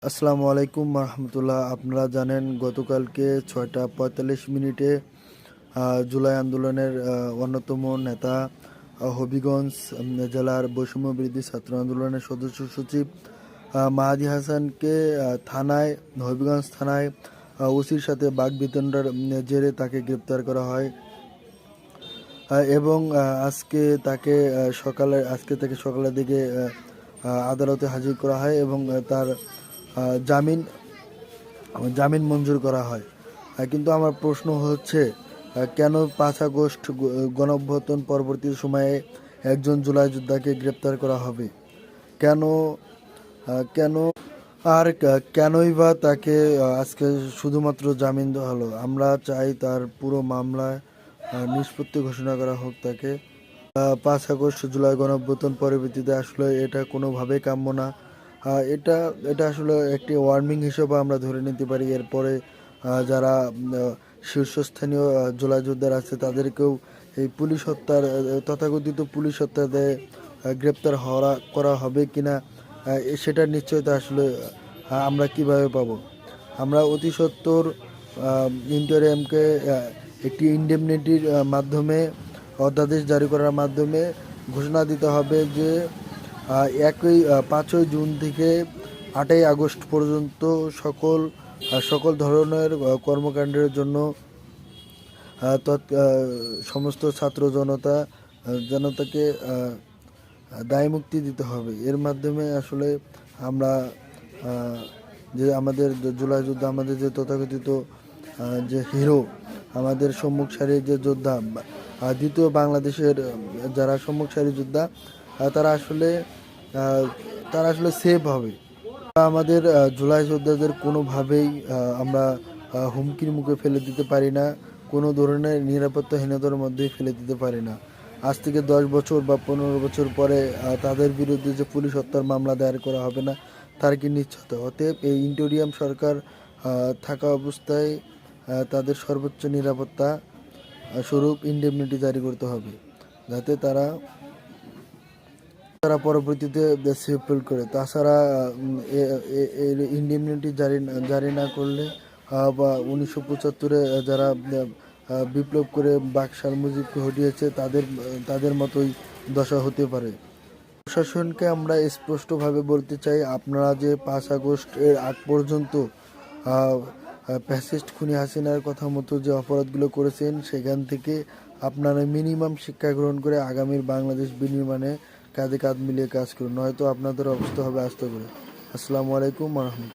আসসালামু আলাইকুম রহমতুল্লাহ। আপনারা জানেন গতকালকে 6টা 45 মিনিটে জুলাই আন্দোলনের অন্যতম নেতা হবিগঞ্জ জেলার বৈষম্য বিরোধী ছাত্র আন্দোলনের সদস্য সচিব মাহাদি হাসানকে হবিগঞ্জ থানায় ওসির সাথে বাকবিতণ্ডার জেরে তাকে গ্রেপ্তার করা হয় এবং আজকে তাকে সকালের দিকে আদালতে হাজির করা হয় এবং তার জামিন মঞ্জুর করা হয়। কিন্তু আমার প্রশ্ন হচ্ছে, কেন 5 আগস্ট গণঅভ্যুত্থান পরবর্তী সময়ে একজন জুলাই যোদ্ধাকে গ্রেপ্তার করা হবে? কেন কেন কেনই বা তাকে আজকে শুধুমাত্র জামিন দেওয়া হলো? আমরা চাই তার পুরো মামলায় নিষ্পত্তি ঘোষণা করা হোক তাকে। 5 আগস্ট জুলাই গণঅভ্যুত্থান পরবর্তীতে আসলে এটা কোনোভাবেই কাম্য না। এটা এটা আসলে একটি ওয়ার্নিং হিসেবে আমরা ধরে নিতে পারি। এরপরে যারা শীর্ষস্থানীয় জুলাই যোদ্ধারা আছে তাদেরকেও এই তথাকথিত পুলিশ হত্যাতে গ্রেপ্তার করা হবে কিনা সেটার নিশ্চয়তা আসলে আমরা কিভাবে পাব? আমরা অতি সত্বর ইন্টারিয়ামকে একটি ইন্ডেমনিটির মাধ্যমে অধ্যাদেশ জারি করার মাধ্যমে ঘোষণা দিতে হবে যে 5ই জুন থেকে 8ই আগস্ট পর্যন্ত সকল ধরনের কর্মকাণ্ডের জন্য সমস্ত ছাত্র জনতাকে দায়মুক্তি দিতে হবে। এর মাধ্যমে আসলে আমরা যে আমাদের জুলাই যোদ্ধা, আমাদের যে তথাকথিত যে হিরো, আমাদের সম্মুখ সারির যে যোদ্ধা, দ্বিতীয় বাংলাদেশের যারা সম্মুখ সারির যোদ্ধা, তারা আসলে সেভ হবে। আমাদের জুলাই যোদ্ধাদের কোনোভাবেই আমরা হুমকির মুখে ফেলে দিতে পারি না, কোনো ধরনের নিরাপত্তাহীনতার মধ্যেই ফেলে দিতে পারি না। আজ থেকে 10 বছর বা 15 বছর পরে তাদের বিরুদ্ধে যে পুলিশ হত্যার মামলা দায়ের করা হবে না তার কি নিশ্চয়তা? অতএব এই ইন্টেরিয়াম সরকার থাকা অবস্থায় তাদের সর্বোচ্চ নিরাপত্তা স্বরূপ ইন্ডেমনিটি জারি করতে হবে, যাতে তারা পরবর্তীতে সেফ করে। তাছাড়া ইন্ডেমনিটি জারি না করলে বা 1975-এ যারা বিপ্লব করে বাকশাল মুজিবকে হটিয়েছে তাদের মতোই দশা হতে পারে। প্রশাসনকে আমরা স্পষ্টভাবে বলতে চাই, আপনারা যে 5 আগস্টের আগ পর্যন্ত ফ্যাসিস্ট খুনি হাসিনার কথা মতো যে অপরাধগুলো করেছেন সেখান থেকে আপনারা মিনিমাম শিক্ষা গ্রহণ করে আগামীর বাংলাদেশ বিনির্মাণে কাঁধে কাঁধ মিলিয়ে কাজ করুন, নয়তো আপনাদের অবস্থা হবে আস্তে করে। আসসালামু আলাইকুম রহমতুল্লাহ।